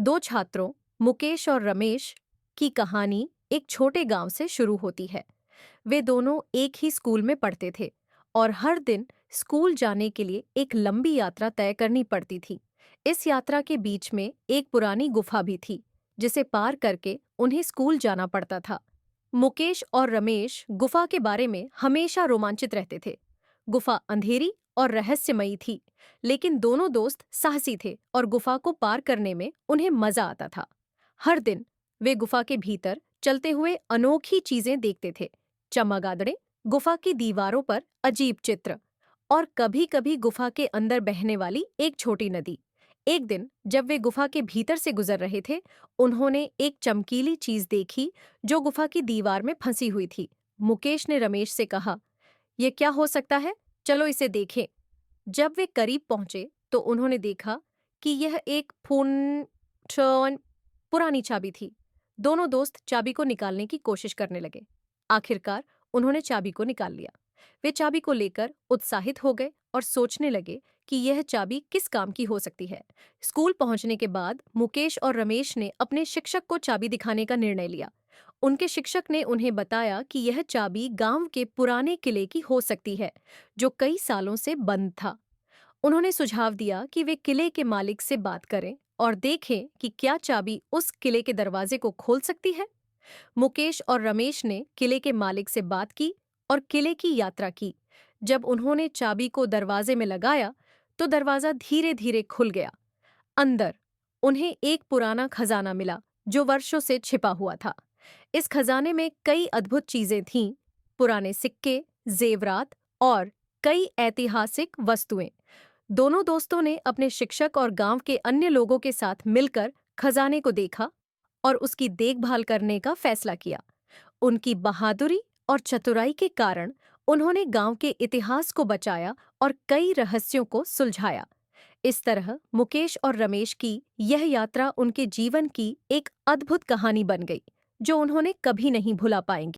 दो छात्रों मुकेश और रमेश की कहानी एक छोटे गांव से शुरू होती है। वे दोनों एक ही स्कूल में पढ़ते थे और हर दिन स्कूल जाने के लिए एक लंबी यात्रा तय करनी पड़ती थी। इस यात्रा के बीच में एक पुरानी गुफा भी थी, जिसे पार करके उन्हें स्कूल जाना पड़ता था। मुकेश और रमेश गुफा के बारे में हमेशा रोमांचित रहते थे। गुफा अंधेरी और रहस्यमयी थी, लेकिन दोनों दोस्त साहसी थे और गुफा को पार करने में उन्हें मजा आता था। हर दिन वे गुफा के भीतर चलते हुए अनोखी चीजें देखते थे। चमगादड़ें, गुफा की दीवारों पर अजीब चित्र और कभी-कभी गुफा के अंदर बहने वाली एक छोटी नदी। एक दिन जब वे गुफा के भीतर से गुजर रहे थे, उन्होंने एक चमकीली चीज देखी जो गुफा की दीवार में फंसी हुई थी। मुकेश ने रमेश से कहा, यह क्या हो सकता है? चलो इसे देखें। जब वे करीब पहुंचे तो उन्होंने देखा कि यह एक पुरानी चाबी थी। दोनों दोस्त चाबी को निकालने की कोशिश करने लगे। आखिरकार उन्होंने चाबी को निकाल लिया। वे चाबी को लेकर उत्साहित हो गए और सोचने लगे कि यह चाबी किस काम की हो सकती है। स्कूल पहुंचने के बाद मुकेश और रमेश ने अपने शिक्षक को चाबी दिखाने का निर्णय लिया। उनके शिक्षक ने उन्हें बताया कि यह चाबी गांव के पुराने किले की हो सकती है, जो कई सालों से बंद था। उन्होंने सुझाव दिया कि वे किले के मालिक से बात करें और देखें कि क्या चाबी उस किले के दरवाजे को खोल सकती है। मुकेश और रमेश ने किले के मालिक से बात की और किले की यात्रा की। जब उन्होंने चाबी को दरवाजे में लगाया, तो दरवाजा धीरे-धीरे खुल गया। अंदर उन्हें एक पुराना खजाना मिला, जो वर्षों से छिपा हुआ था। इस खजाने में कई अद्भुत चीजें थीं, पुराने सिक्के, जेवरात और कई ऐतिहासिक वस्तुएं। दोनों दोस्तों ने अपने शिक्षक और गांव के अन्य लोगों के साथ मिलकर खजाने को देखा और उसकी देखभाल करने का फैसला किया। उनकी बहादुरी और चतुराई के कारण उन्होंने गांव के इतिहास को बचाया और कई रहस्यों को सुलझाया। इस तरह मुकेश और रमेश की यह यात्रा उनके जीवन की एक अद्भुत कहानी बन गई, जो उन्होंने कभी नहीं भुला पाएंगे।